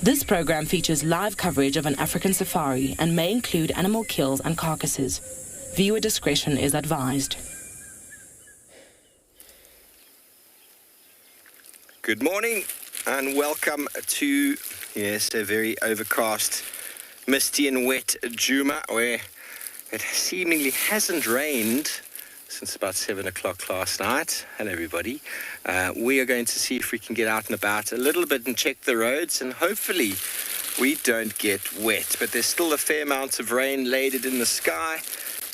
This program features live coverage of an African safari and may include animal kills and carcasses. Viewer discretion is advised. Good morning and welcome to, a very overcast, misty and wet Djuma, where it seemingly hasn't rained since about 7 o'clock last night. Hello everybody. We are going to see if we can get out and about a little bit and check the roads, and hopefully we don't get wet, but there's still a fair amount of rain laid in the sky.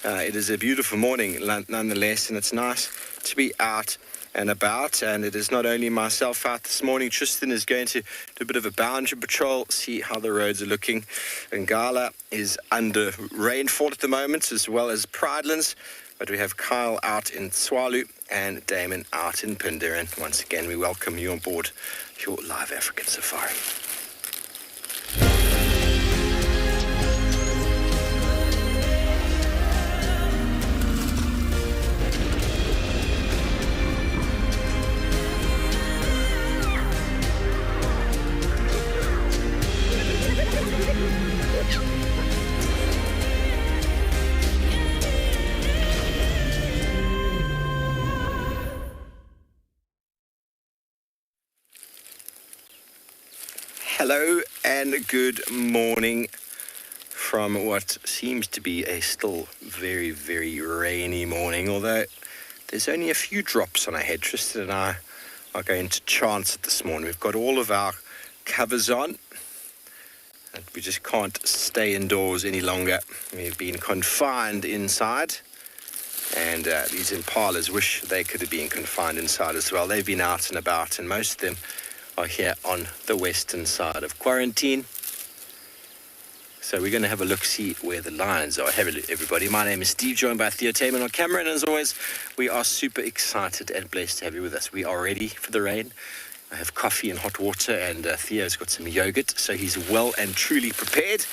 It is a beautiful morning nonetheless, and it's nice to be out and about. And it is not only myself out this morning. Tristan is going to do a bit of a boundary patrol, see how the roads are looking. Ngala is under rainfall at the moment, as well as Pridelands. But we have Kyle out in Swalu and Damon out in Pinder. And once again, we welcome you on board your live African safari. Hello and good morning from what seems to be a still very, very rainy morning, although there's only a few drops on our head. Tristan and I are going to chance it this morning. We've got all of our covers on and we just can't stay indoors any longer. We've been confined inside, and these impalas wish they could have been confined inside as well. They've been out and about, and most of them are here on the western side of quarantine. So we're going to have a look, see where the lions are. Hello everybody, my name is Steve, joined by Theo Taman on camera, and as always we are super excited and blessed to have you with us. We are ready for the rain. I have coffee and hot water, and Theo's got some yogurt, so he's well and truly prepared.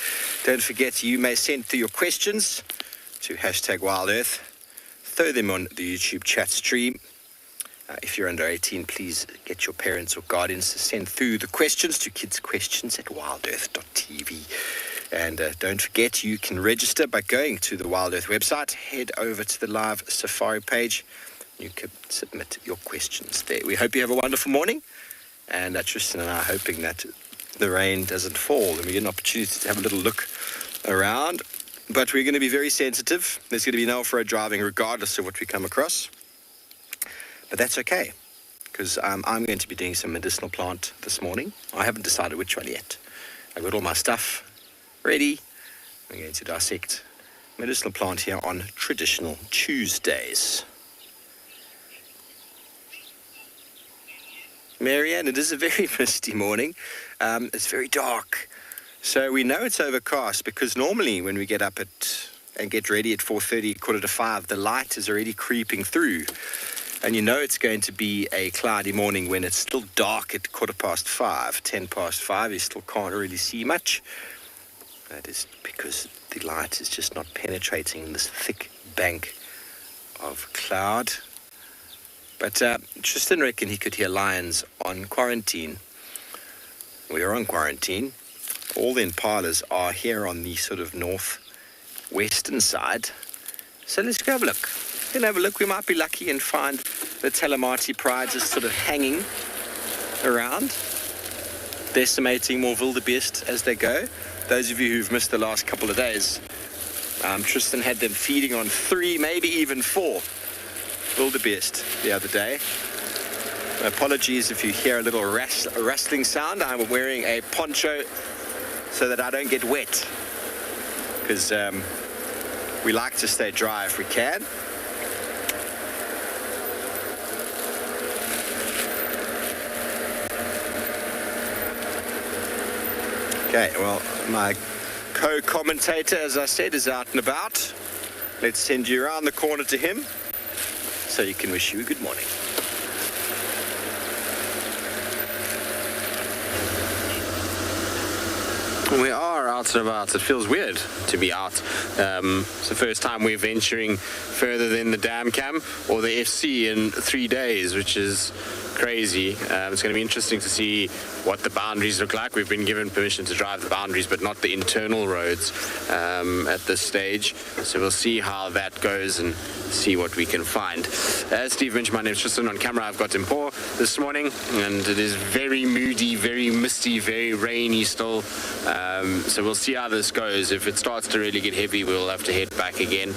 Don't forget, you may send through your questions to #WildEarth. Throw them on the YouTube chat stream. If you're under 18, please get your parents or guardians to send through the questions to kidquestions@wildearth.tv. And don't forget, you can register by going to the Wild Earth website. Head over to the live safari page. You can submit your questions there. We hope you have a wonderful morning. And Tristan and I are hoping that the rain doesn't fall and we get an opportunity to have a little look around. But we're going to be very sensitive. There's going to be no off-road driving regardless of what we come across. But that's okay, because I'm going to be doing some medicinal plant this morning. I haven't decided which one yet. I've got all my stuff ready. I'm going to dissect medicinal plant here on Traditional Tuesdays. Marianne, it is a very misty morning. It's very dark. So we know it's overcast because normally when we get up and get ready at 4:30, 4:45, the light is already creeping through. And you know it's going to be a cloudy morning when it's still dark at 5:15, 5:10. You still can't really see much. That is because the light is just not penetrating this thick bank of cloud. But Tristan reckoned he could hear lions on quarantine. We are on quarantine. All the impalas are here on the sort of northwestern side. So let's go have a look. Have a look. We might be lucky and find the Talamati Pride just sort of hanging around, decimating more wildebeest as they go. Those of you who've missed the last couple of days, Tristan had them feeding on 3, maybe even 4 wildebeest the other day. Apologies if you hear a little rustling sound. I'm wearing a poncho so that I don't get wet, because we like to stay dry if we can. Okay, well, my co-commentator, as I said, is out and about. Let's send you around the corner to him so he can wish you a good morning. We are out and about. It feels weird to be out. It's the first time we're venturing further than the Dam Cam or the FC in 3 days, which is crazy. It's going to be interesting to see what the boundaries look like. We've been given permission to drive the boundaries, but not the internal roads at this stage. So we'll see how that goes and see what we can find. As Steve mentioned, my name's Tristan. On camera, I've got Impor this morning, and it is very moody, very misty, very rainy still. So we'll see how this goes. If it starts to really get heavy, we'll have to head back again.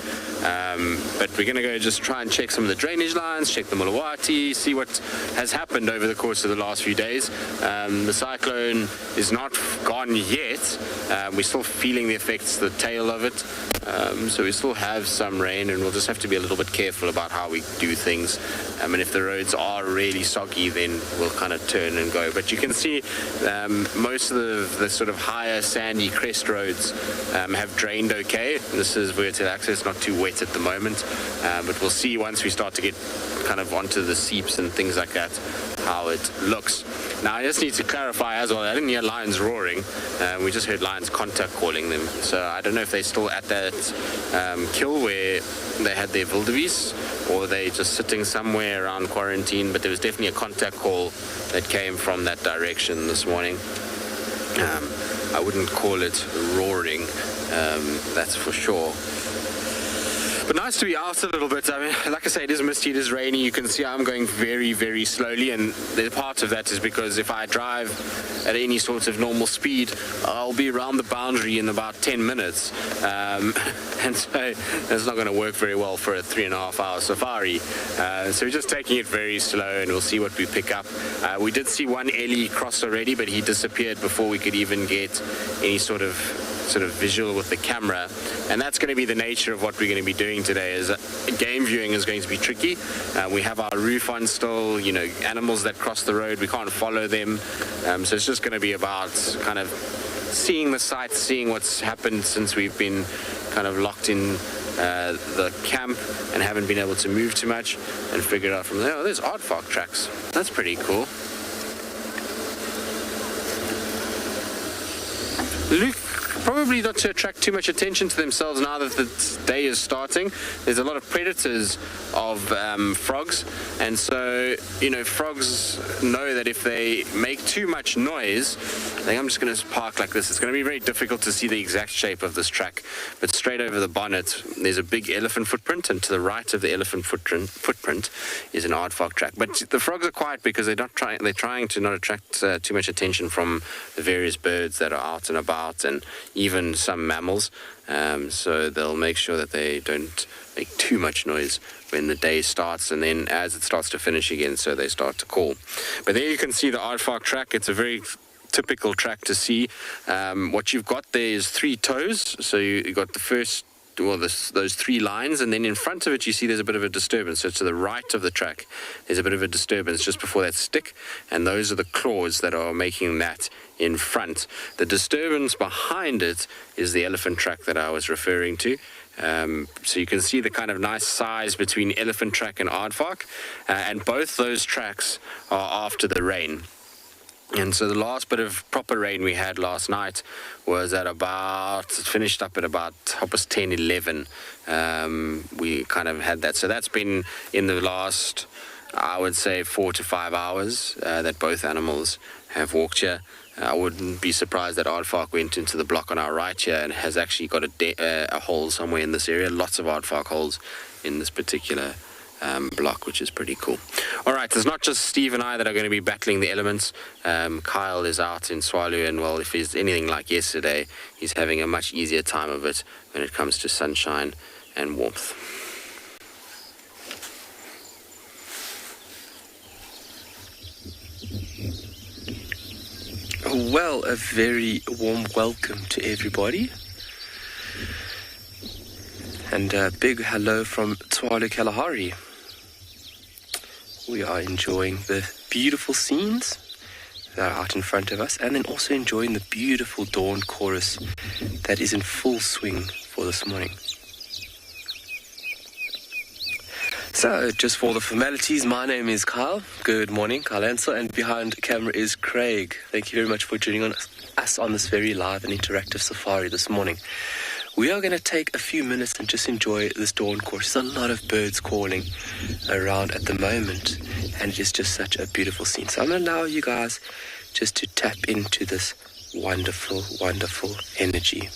But we're going to go just try and check some of the drainage lines, check the Mulawati, see what has happened over the course of the last few days. The cyclone is not gone yet. We're still feeling the effects, the tail of it. So we still have some rain, and we'll just have to be a little bit careful about how we do things. And if the roads are really soggy, then we'll kind of turn and go. But you can see most of the sort of higher sandy crest roads have drained okay. This is vertical access, not too wet at the moment. But we'll see once we start to get kind of onto the seeps and things like that, how it looks. Now, I just need to clarify as well, I didn't hear lions roaring. We just heard lions contact calling them. So I don't know if they're still at that kill where they had their wildebeest, or they just sitting somewhere around quarantine, but there was definitely a contact call that came from that direction this morning. I wouldn't call it roaring, that's for sure. But nice to be out a little bit. I mean, like I say, it is misty, it is rainy. You can see I'm going very, very slowly, and the part of that is because if I drive at any sort of normal speed, I'll be around the boundary in about 10 minutes. And so that's not going to work very well for a 3.5-hour safari. So we're just taking it very slow, and we'll see what we pick up. We did see one Ellie cross already, but he disappeared before we could even get any sort of visual with the camera. And that's going to be the nature of what we're going to be doing today. Is game viewing is going to be tricky. We have our roof on still, you know, animals that cross the road, we can't follow them. So it's just going to be about kind of seeing the sights, seeing what's happened since we've been kind of locked in the camp and haven't been able to move too much, and figure it out from there. Oh, there's aardvark tracks. That's pretty cool. Luke, probably not to attract too much attention to themselves now that the day is starting. There's a lot of predators of frogs, and so, you know, frogs know that if they make too much noise, I think I'm just going to park like this. It's going to be very difficult to see the exact shape of this track, but straight over the bonnet there's a big elephant footprint, and to the right of the elephant footprint is an aardvark track. But the frogs are quiet because they're trying to not attract too much attention from the various birds that are out and about, and even some mammals. So they'll make sure that they don't make too much noise when the day starts, and then as it starts to finish again, so they start to call. But there you can see the aardvark track. It's a very typical track to see. What you've got there is 3 toes. So you got the first, well, those 3 lines, and then in front of it you see there's a bit of a disturbance. So to the right of the track there's a bit of a disturbance just before that stick, and those are the claws that are making that in front. The disturbance behind it is the elephant track that I was referring to. So you can see the kind of nice size between elephant track and aardvark, and both those tracks are after the rain. And so the last bit of proper rain we had last night was at about, it finished up at about 10:11. We kind of had that. So that's been in the last, I would say, 4 to 5 hours that both animals have walked here. I wouldn't be surprised that aardvark went into the block on our right here and has actually got a hole somewhere in this area. Lots of aardvark holes in this particular block, which is pretty cool. All right, it's not just Steve and I that are going to be battling the elements. Kyle is out in Swallow, and well, if he's anything like yesterday, he's having a much easier time of it when it comes to sunshine and warmth. Well, a very warm welcome to everybody. And a big hello from Tshwane Kalahari. We are enjoying the beautiful scenes that are out in front of us, and then also enjoying the beautiful dawn chorus that is in full swing for this morning. So, just for the formalities, my name is Kyle. Good morning, Kyle Ansel, and behind camera is Craig. Thank you very much for joining us on this very live and interactive safari this morning. We are going to take a few minutes and just enjoy this dawn chorus. There's a lot of birds calling around at the moment, and it is just such a beautiful scene. So I'm going to allow you guys just to tap into this wonderful, wonderful energy.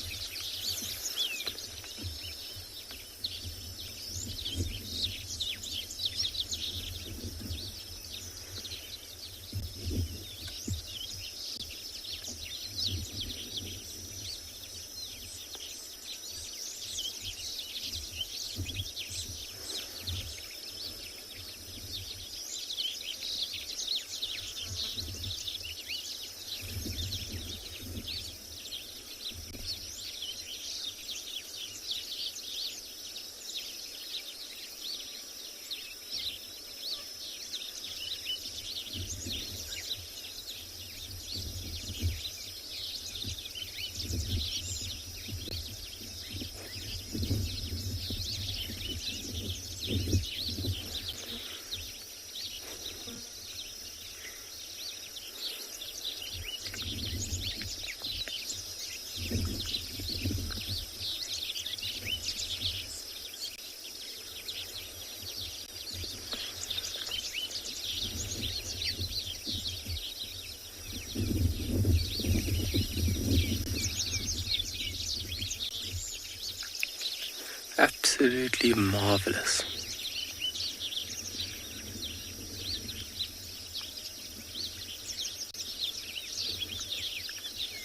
Absolutely marvelous.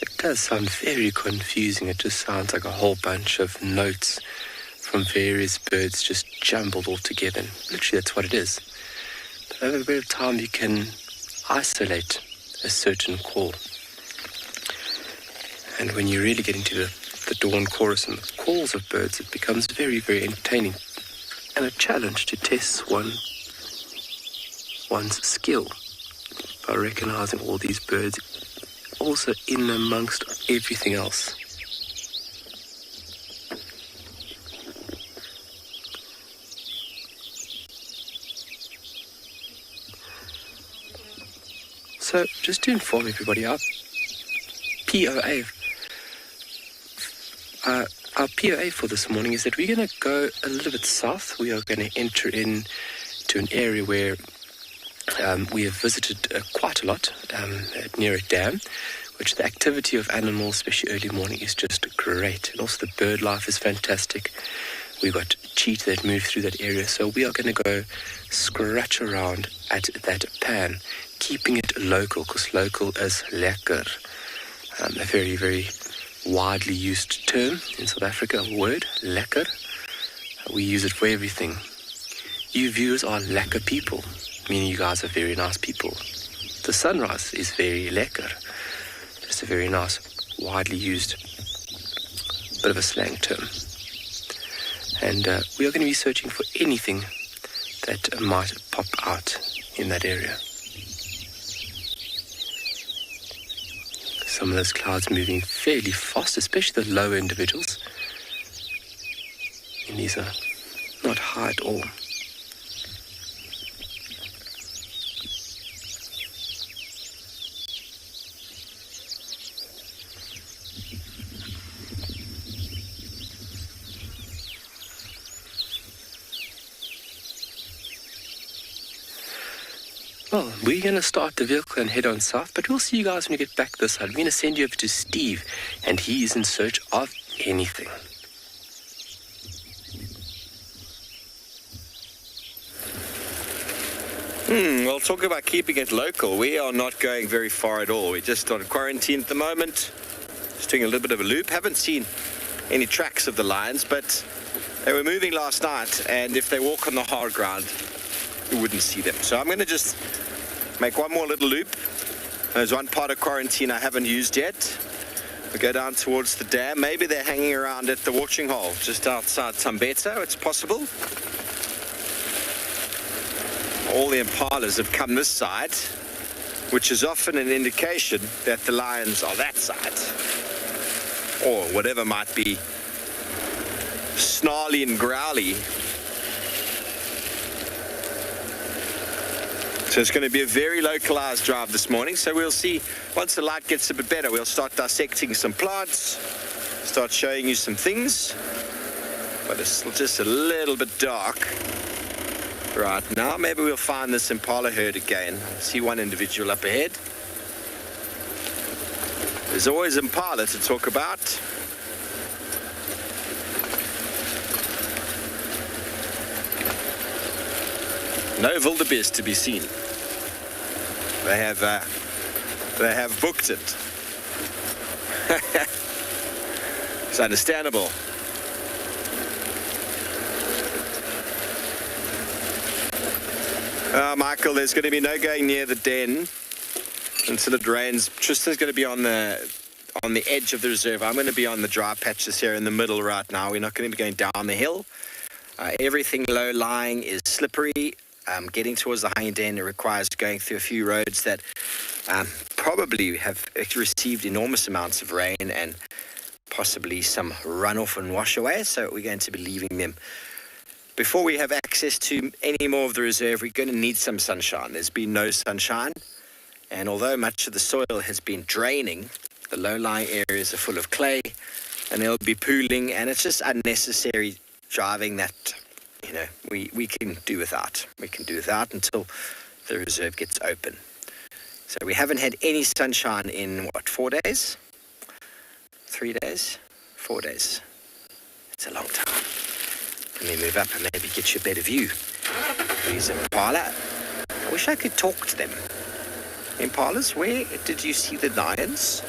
It does sound very confusing. It just sounds like a whole bunch of notes from various birds just jumbled all together. Literally, that's what it is. But over a bit of time, you can isolate a certain call. And when you really get into the dawn chorus and the calls of birds, it becomes very, very entertaining and a challenge to test one's skill by recognizing all these birds also in amongst everything else. So just to inform everybody, our POA for this morning is that we're going to go a little bit south. We are going to enter into an area where we have visited quite a lot, near a dam, which the activity of animals, especially early morning, is just great. And also the bird life is fantastic. We've got cheetah that move through that area. So we are going to go scratch around at that pan, keeping it local, because local is lekker. A very, very widely used term in South Africa, a word, lekker. We use it for everything. You viewers are lekker people, meaning you guys are very nice people. The sunrise is very lekker. Just a very nice, widely used, bit of a slang term. And we are going to be searching for anything that might pop out in that area. Some of those clouds moving fairly fast, especially the lower individuals. And these are not high at all. Well, we're going to start the vehicle and head on south, but we'll see you guys when we get back this side. We're going to send you over to Steve, and he is in search of anything. Well, talk about keeping it local. We are not going very far at all. We're just on quarantine at the moment. Just doing a little bit of a loop. Haven't seen any tracks of the lions, but they were moving last night, and if they walk on the hard ground, you wouldn't see them. So I'm going to just make one more little loop There's one part of quarantine I haven't used yet. We go down towards the dam. Maybe they're hanging around at the watching hole just outside Tambeto. It's possible. All the impalas have come this side, which is often an indication that the lions are that side, or whatever might be snarly and growly. So it's going to be a very localized drive this morning. So we'll see, once the light gets a bit better, we'll start dissecting some plants, start showing you some things. But it's just a little bit dark right now. Maybe we'll find this impala herd again. I see one individual up ahead. There's always impala to talk about. No wildebeest to be seen. They have booked it. It's understandable. Michael, there's going to be no going near the den until it rains. Tristan's going to be on the edge of the reserve. I'm going to be on the dry patches here in the middle right now. We're not going to be going down the hill. Everything low-lying is slippery. Getting towards the hanging den, it requires going through a few roads that probably have received enormous amounts of rain and possibly some runoff and wash away. So we're going to be leaving them. Before we have access to any more of the reserve, we're going to need some sunshine. There's been no sunshine, and although much of the soil has been draining, the low-lying areas are full of clay, and they'll be pooling, and it's just unnecessary driving that, you know, we can do without. We can do without until the reserve gets open. So we haven't had any sunshine in, 4 days? 3 days? 4 days. It's a long time. Let me move up and maybe get you a better view. There's an impala. I wish I could talk to them. Impalas, where did you see the lions?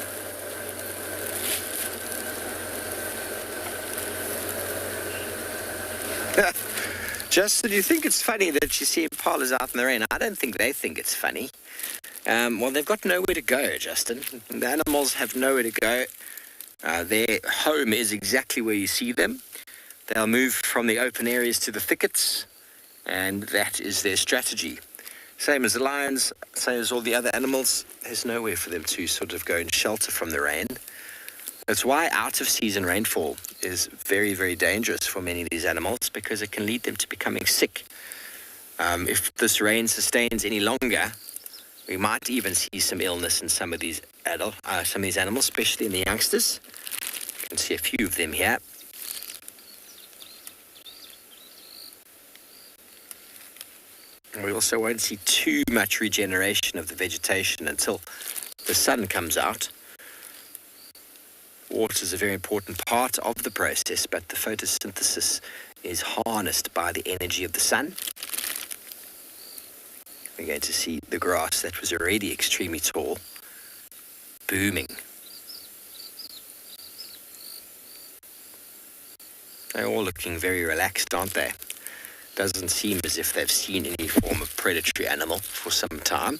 Justin, do you think it's funny that you see impalas out in the rain? I don't think they think it's funny. Well, they've got nowhere to go, Justin. The animals have nowhere to go. Their home is exactly where you see them. They'll move from the open areas to the thickets, and that is their strategy. Same as the lions, same as all the other animals. There's nowhere for them to sort of go and shelter from the rain. That's why out-of-season rainfall is very, very dangerous for many of these animals, because it can lead them to becoming sick. If this rain sustains any longer, we might even see some illness in some of these animals, especially in the youngsters. You can see a few of them here. We also won't see too much regeneration of the vegetation until the sun comes out. Water is a very important part of the process, but the photosynthesis is harnessed by the energy of the sun. We're going to see the grass that was already extremely tall booming. They're all looking very relaxed, aren't they? Doesn't seem as if they've seen any form of predatory animal for some time.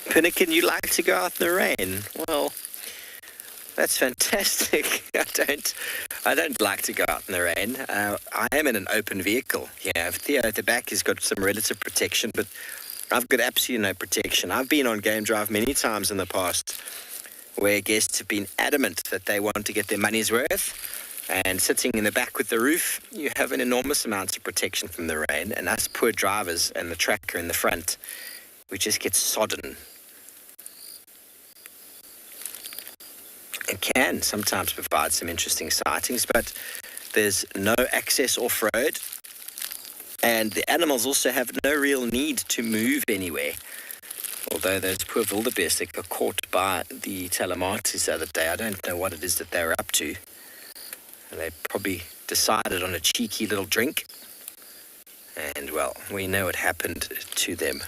Pinnakin, you like to go out in the rain? Well, that's fantastic. I don't like to go out in the rain. I am in an open vehicle. Yeah, Theo at the back has got some relative protection, but I've got absolutely no protection. I've been on game drive many times in the past where guests have been adamant that they want to get their money's worth, and sitting in the back with the roof, you have an enormous amount of protection from the rain, and us poor drivers and the tracker in the front, we just get sodden. It can sometimes provide some interesting sightings, but there's no access off-road, and the animals also have no real need to move anywhere. Although those poor wildebeest that got caught by the Telematis the other day, I don't know what it is that they were up to. And they probably decided on a cheeky little drink. And, well, we know what happened to them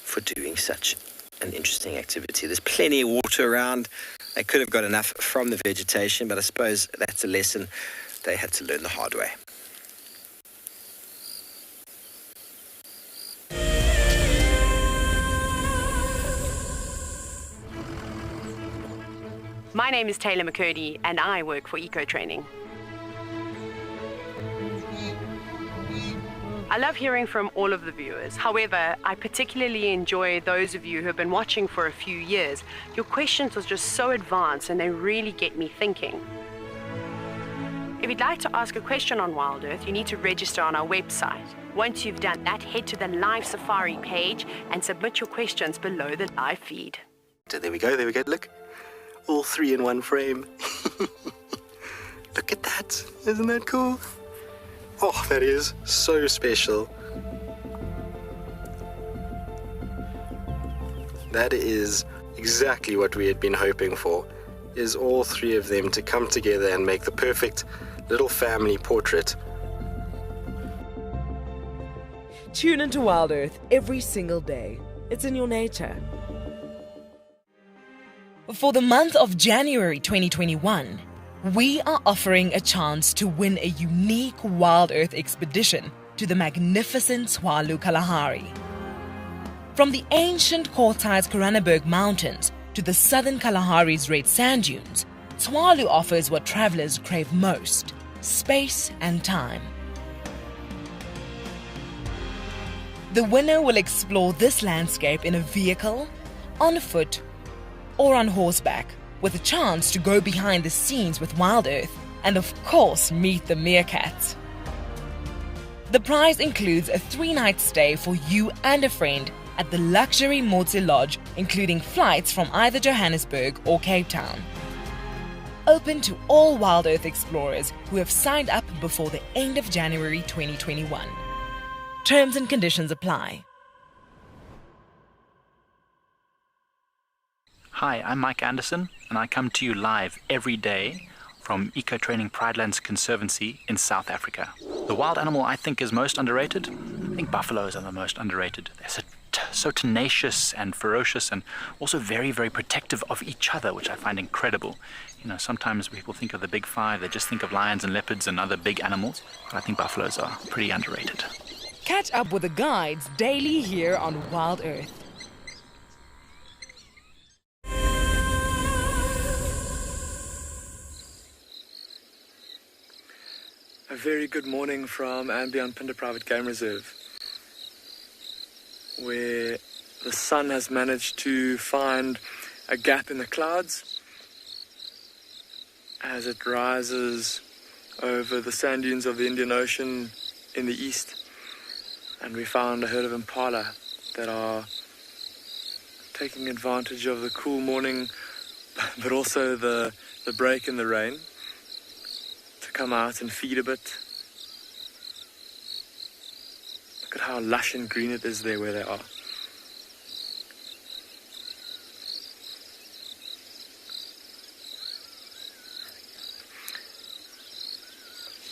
for doing such an interesting activity. There's plenty of water around. They could have got enough from the vegetation, but I suppose that's a lesson they had to learn the hard way. My name is Taylor McCurdy and I work for Eco Training. I love hearing from all of the viewers. However, I particularly enjoy those of you who have been watching for a few years. Your questions are just so advanced and they really get me thinking. If you'd like to ask a question on Wild Earth, you need to register on our website. Once you've done that, head to the Live Safari page and submit your questions below the live feed. So there we go, look. All three in one frame. Look at that, isn't that cool? Oh, that is so special. That is exactly what we had been hoping for, is all three of them to come together and make the perfect little family portrait. Tune into Wild Earth every single day. It's in your nature. For the month of January 2021, we are offering a chance to win a unique Wild Earth expedition to the magnificent Tswalu Kalahari. From the ancient Kortai's Koranenberg Mountains to the southern Kalahari's red sand dunes, Tswalu offers what travelers crave most: space and time. The winner will explore this landscape in a vehicle, on foot, or on horseback, with a chance to go behind the scenes with Wild Earth and of course meet the meerkats. The prize includes a 3-night stay for you and a friend at the luxury Motse Lodge, including flights from either Johannesburg or Cape Town. Open to all Wild Earth explorers who have signed up before the end of January 2021. Terms and conditions apply. Hi, I'm Mike Anderson, and I come to you live every day from Eco Training Pridelands Conservancy in South Africa. The wild animal I think is most underrated. I think buffaloes are the most underrated. They're so tenacious and ferocious and also very, very protective of each other, which I find incredible. You know, sometimes people think of the big five, they just think of lions and leopards and other big animals, but I think buffaloes are pretty underrated. Catch up with the guides daily here on Wild Earth. A very good morning from Ambion Phinda Private Game Reserve, where the sun has managed to find a gap in the clouds as it rises over the sand dunes of the Indian Ocean in the east. And we found a herd of impala that are taking advantage of the cool morning, but also the break in the rain, to come out and feed a bit. Look at how lush and green it is there where they are.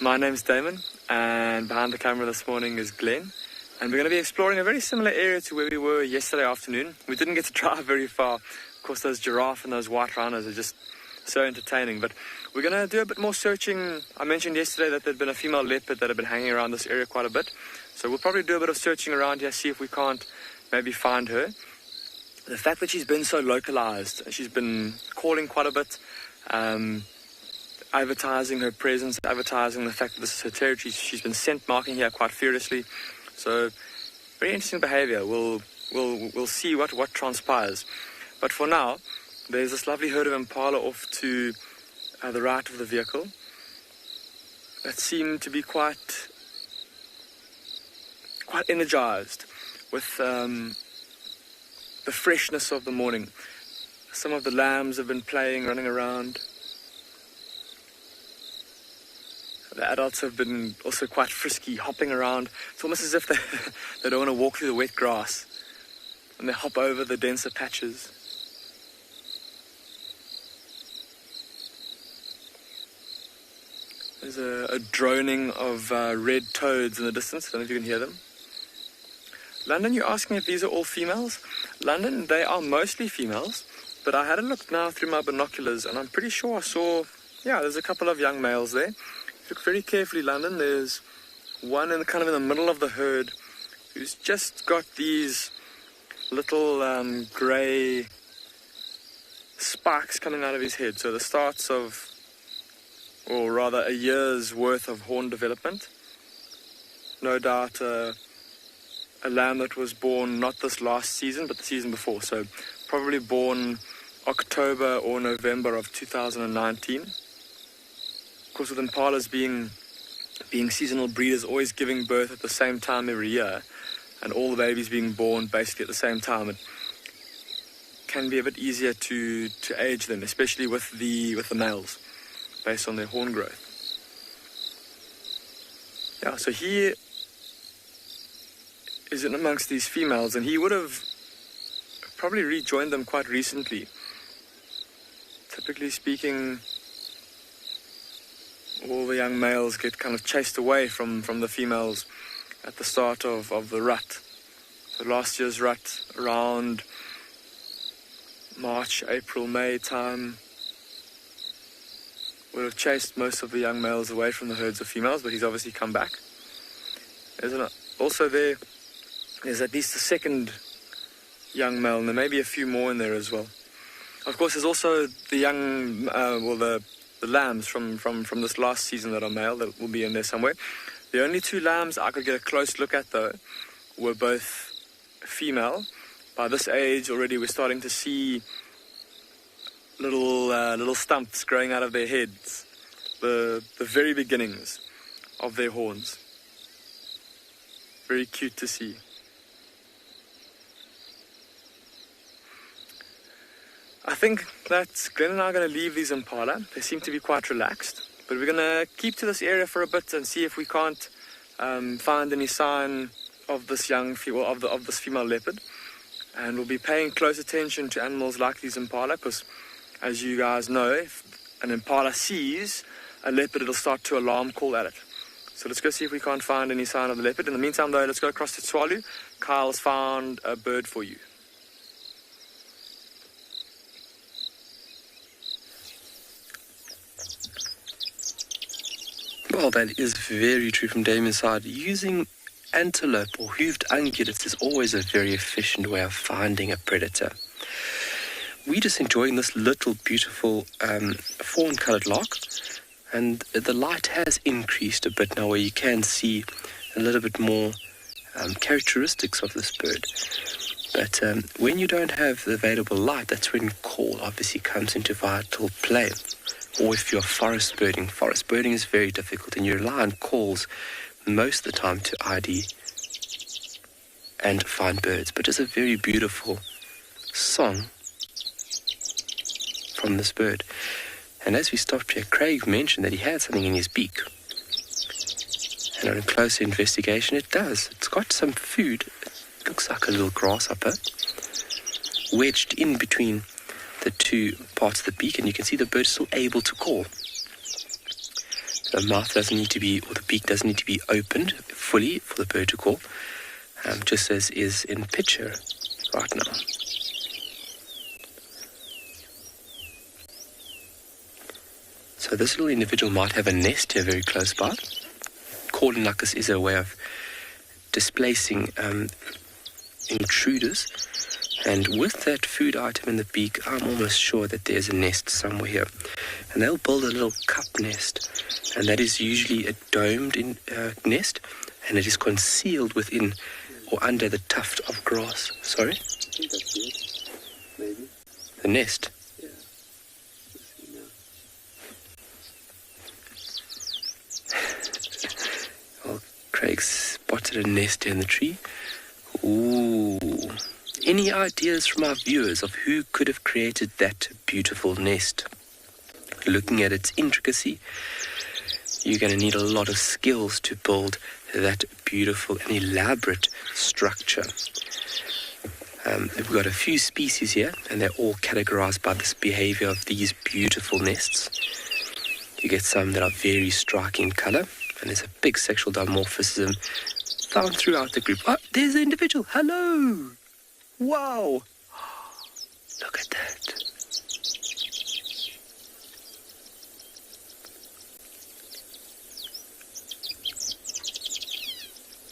My name's Damon, and behind the camera this morning is Glenn. And we're going to be exploring a very similar area to where we were yesterday afternoon. We didn't get to drive very far. Of course, those giraffe and those white rhinos are just so entertaining. But we're going to do a bit more searching. I mentioned yesterday that there'd been a female leopard that had been hanging around this area quite a bit. So we'll probably do a bit of searching around here, see if we can't maybe find her. The fact that she's been so localized, she's been calling quite a bit, advertising her presence, advertising the fact that this is her territory. She's been scent marking here quite furiously. So, very interesting behavior. We'll see what transpires. But for now, there's this lovely herd of impala off to the right of the vehicle that seem to be quite energized with the freshness of the morning. Some of the lambs have been playing, running around. The adults have been also quite frisky, hopping around. It's almost as if they don't want to walk through the wet grass, and they hop over the denser patches. There's a droning of red toads in the distance. I don't know if you can hear them. London, you're asking if these are all females? London, they are mostly females, but I had a look now through my binoculars, and I'm pretty sure I saw, there's a couple of young males there. Look very carefully, London. There's one in the middle of the herd who's just got these little grey spikes coming out of his head. So the starts of, or rather a year's worth of horn development. No doubt a lamb that was born not this last season, but the season before. So probably born October or November of 2019. Of course, with impalas being seasonal breeders, always giving birth at the same time every year, and all the babies being born basically at the same time, it can be a bit easier to age them, especially with the males, based on their horn growth. Yeah, so he is in amongst these females, and he would have probably rejoined them quite recently. Typically speaking, all the young males get kind of chased away from the females at the start of the rut. So last year's rut, around March, April, May time, would have chased most of the young males away from the herds of females, but he's obviously come back. Also there's at least a second young male, and there may be a few more in there as well. Of course, there's also the young, the lambs from this last season that are male that will be in there somewhere. The only two lambs I could get a close look at, though, were both female. By this age already, we're starting to see little stumps growing out of their heads, the very beginnings of their horns. Very cute to see. I think that Glenn and I are going to leave these impala. They seem to be quite relaxed, but we're going to keep to this area for a bit and see if we can't find any sign of this of this female leopard. And we'll be paying close attention to animals like these impala, because as you guys know, if an impala sees a leopard, it'll start to alarm call at it. So let's go see if we can't find any sign of the leopard. In the meantime, though, let's go across to Tswalu. Kyle's found a bird for you. Well, that is very true from Damien's side. Using antelope or hooved ungulates is always a very efficient way of finding a predator. We're just enjoying this little beautiful fawn-coloured lark, and the light has increased a bit now, where you can see a little bit more characteristics of this bird. But when you don't have the available light, that's when call obviously comes into vital play. Or if you're forest birding is very difficult, and you rely on calls most of the time to ID and find birds. But it's a very beautiful song from this bird. And as we stopped here, Craig mentioned that he had something in his beak. And on a closer investigation, it does. It's got some food. It looks like a little grasshopper wedged in between the two parts of the beak, and you can see the bird still able to call. The mouth doesn't need to be, or the beak doesn't need to be opened fully for the bird to call, just as is in picture right now. So this little individual might have a nest here very close by. Calling like this is a way of displacing intruders. And with that food item in the beak, I'm almost sure that there's a nest somewhere here. And they'll build a little cup nest. And that is usually a domed nest. And it is concealed within or under the tuft of grass. Sorry? I think that's it. Maybe. The nest? Yeah. Well, Craig spotted a nest in the tree. Ooh. Any ideas from our viewers of who could have created that beautiful nest? Looking at its intricacy, you're going to need a lot of skills to build that beautiful and elaborate structure. We've got a few species here, and they're all categorized by this behavior of these beautiful nests. You get some that are very striking in colour, and there's a big sexual dimorphism found throughout the group. Oh, there's an individual. Hello! Wow! Look at that.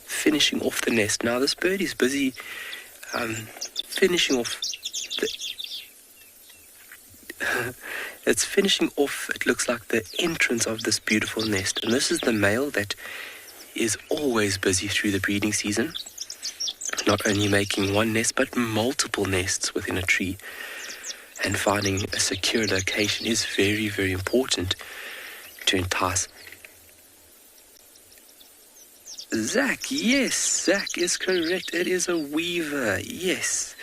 Finishing off the nest. Now this bird is busy finishing off it's finishing off, it looks like, the entrance of this beautiful nest. And this is the male that is always busy through the breeding season, not only making one nest but multiple nests within a tree. And finding a secure location is very, very important to entice. Zach, yes, Zach is correct. It is a weaver, yes.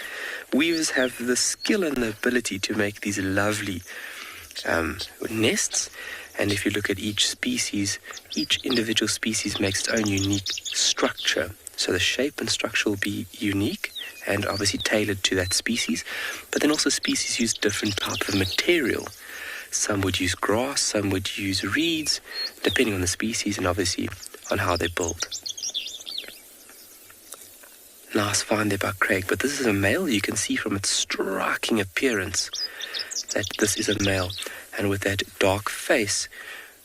Weavers have the skill and the ability to make these lovely nests. And if you look at each species, each individual species makes its own unique structure. So the shape and structure will be unique and obviously tailored to that species. But then also species use different type of material. Some would use grass, some would use reeds, depending on the species and obviously on how they build. Nice find there by Craig, but this is a male. You can see from its striking appearance that this is a male. And with that dark face,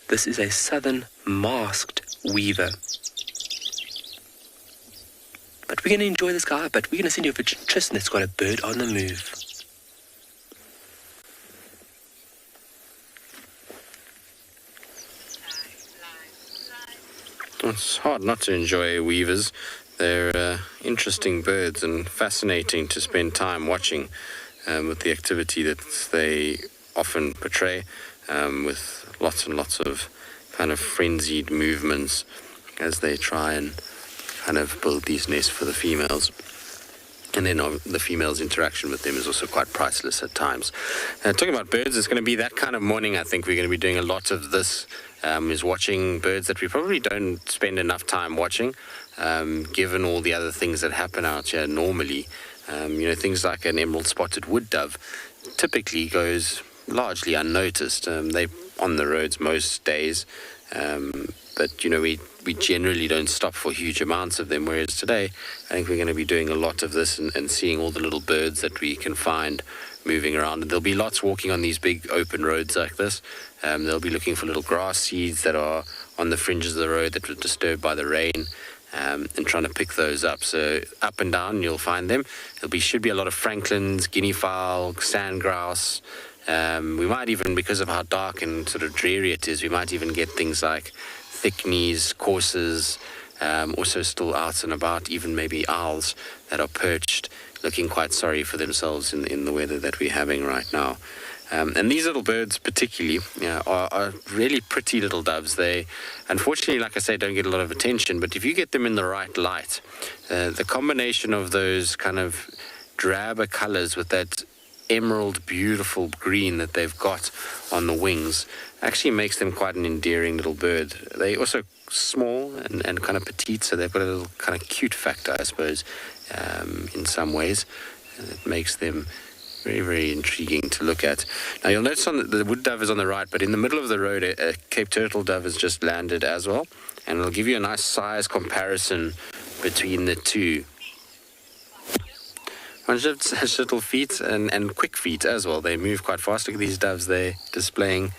this is a southern masked weaver. But we're going to enjoy this guy, but we're going to send you over to Tristan that's got a bird on the move. It's hard not to enjoy weavers. They're interesting birds and fascinating to spend time watching with the activity that they often portray, with lots and lots of kind of frenzied movements as they try and kind of build these nests for the females. And then the female's interaction with them is also quite priceless at times. Talking about birds, it's going to be that kind of morning. I think we're going to be doing a lot of this, is watching birds that we probably don't spend enough time watching, given all the other things that happen out here normally. Things like an emerald spotted wood dove typically goes largely unnoticed. They're on the roads most days, but we generally don't stop for huge amounts of them, whereas today I think we're going to be doing a lot of this and seeing all the little birds that we can find moving around. And there'll be lots walking on these big open roads like this. They'll be looking for little grass seeds that are on the fringes of the road that were disturbed by the rain, and trying to pick those up. So up and down you'll find them. Should be a lot of francolins, guinea fowl, sand grouse. We might even, because of how dark and sort of dreary it is, we might even get things like thickneys, coursers, also still out and about, even maybe owls that are perched, looking quite sorry for themselves in the weather that we're having right now. And these little birds particularly are really pretty little doves. They, unfortunately, like I say, don't get a lot of attention, but if you get them in the right light, the combination of those kind of drabber colors with that emerald beautiful green that they've got on the wings actually makes them quite an endearing little bird. They also small and kind of petite, so they've got a little kind of cute factor, I suppose, in some ways. And it makes them very, very intriguing to look at. Now you'll notice the wood dove is on the right, but in the middle of the road a Cape turtle dove has just landed as well, and it'll give you a nice size comparison between the two. Has little feet and quick feet as well. They move quite fast. Look at these doves they're displaying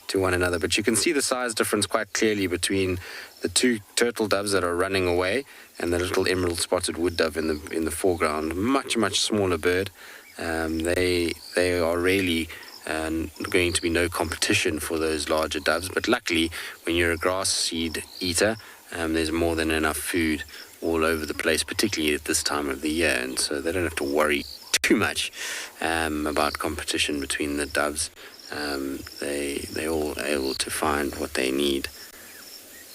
to one another. But you can see the size difference quite clearly between the two turtle doves that are running away and the little emerald spotted wood dove in the foreground. Much, much smaller bird. They are really going to be no competition for those larger doves. But luckily, when you're a grass seed eater, there's more than enough food all over the place, particularly at this time of the year, and so they don't have to worry too much about competition between the doves. They're all able to find what they need.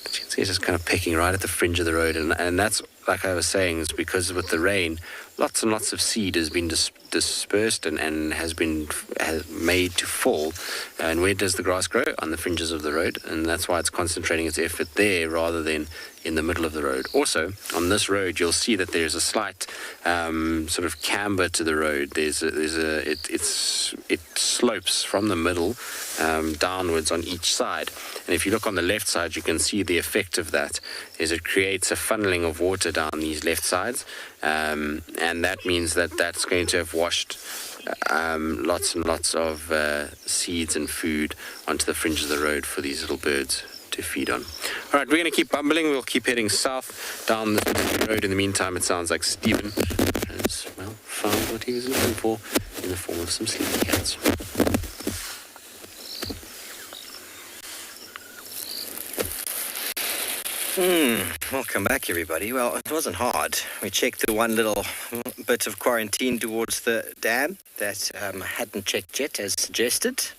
But you can see it's just kind of pecking right at the fringe of the road, and that's, like I was saying, it's because with the rain, lots and lots of seed has been dispersed and has made to fall. And where does the grass grow? On the fringes of the road, and that's why it's concentrating its effort there rather than in the middle of the road. Also, on this road, you'll see that there's a slight sort of camber to the road. It slopes from the middle downwards on each side. And if you look on the left side, you can see the effect of that is it creates a funneling of water down these left sides, and that means that that's going to have washed lots and lots of seeds and food onto the fringe of the road for these little birds to feed on. All right, we're going to keep bumbling. We'll keep heading south down the road. In the meantime, it sounds like Stephen has, well, found what he was looking for in the form of some sleepy cats. Welcome back, everybody. Well, it wasn't hard. We checked the one little bit of quarantine towards the dam that hadn't checked yet, as suggested.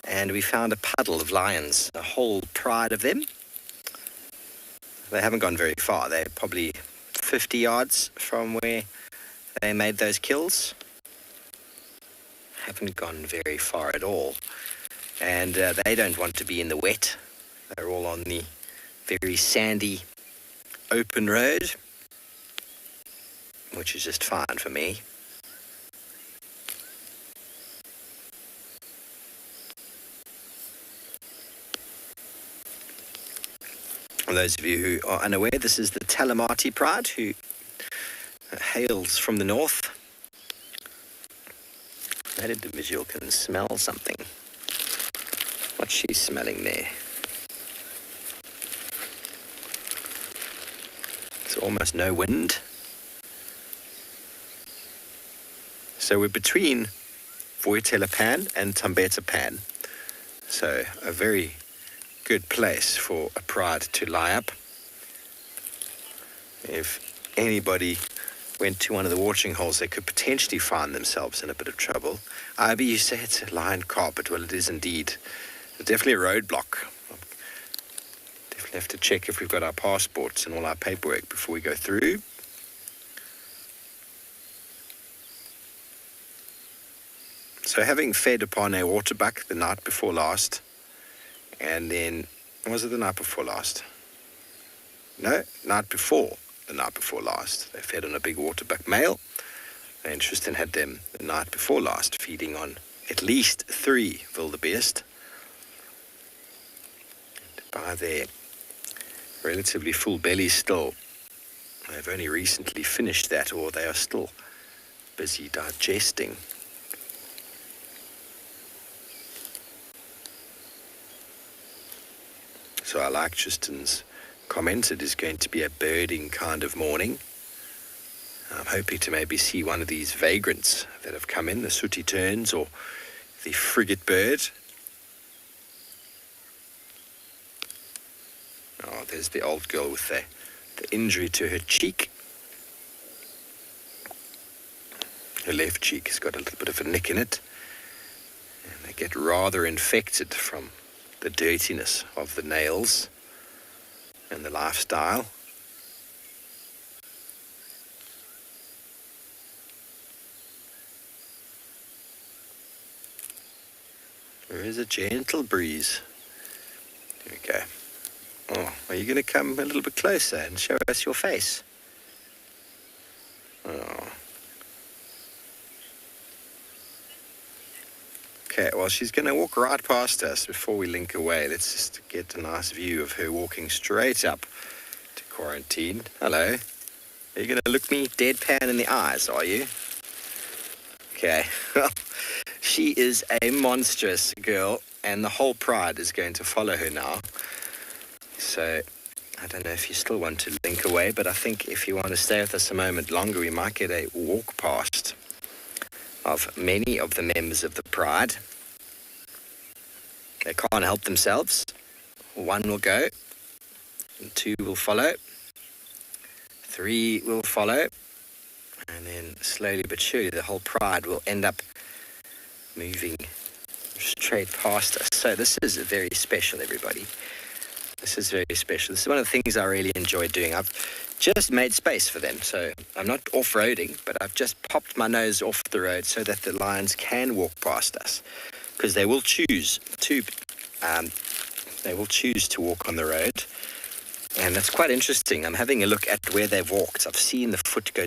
And we found a puddle of lions, a whole pride of them. They haven't gone very far. They're probably 50 yards from where they made those kills. Haven't gone very far at all. And they don't want to be in the wet. They're all on the very sandy, open road, which is just fine for me. For those of you who are unaware, this is the Talamati Pride, who hails from the north. That individual can smell something. What's she smelling there? It's almost no wind. So we're between Voitela Pan and Tambeta Pan. So a very good place for a pride to lie up. If anybody went to one of the watering holes, they could potentially find themselves in a bit of trouble. But you say it's a lion carpet. Well, it is indeed. It's definitely a roadblock. Definitely have to check if we've got our passports and all our paperwork before we go through. So having fed upon a waterbuck the night before last, and then, was it the night before last? No, night before the night before last. They fed on a big waterbuck male. And Tristan had them the night before last, feeding on at least 3 wildebeest. By their relatively full bellies still, they've only recently finished that, or they are still busy digesting. So I like Tristan's comment. It is going to be a birding kind of morning. I'm hoping to maybe see one of these vagrants that have come in, the sooty terns or the frigate bird. Oh, there's the old girl with the injury to her cheek. Her left cheek has got a little bit of a nick in it. And they get rather infected from the dirtiness of the nails and the lifestyle. There is a gentle breeze. There we go. Oh, are you going to come a little bit closer and show us your face? Oh. Okay, well, she's going to walk right past us before we link away. Let's just get a nice view of her walking straight up to quarantine. Hello. Are you going to look me deadpan in the eyes, are you? Okay. Well, she is a monstrous girl, and the whole pride is going to follow her now. So, I don't know if you still want to link away, but I think if you want to stay with us a moment longer, we might get a walk past of many of the members of the pride. They can't help themselves. 1 will go, and 2 will follow, 3 will follow, and then slowly but surely the whole pride will end up moving straight past us. So this is very special, everybody. This is very special. This is one of the things I really enjoy doing. I've just made space for them, so I'm not off-roading, but I've just popped my nose off the road so that the lions can walk past us, because they will choose to walk on the road. And that's quite interesting. I'm having a look at where they've walked. I've seen the foot go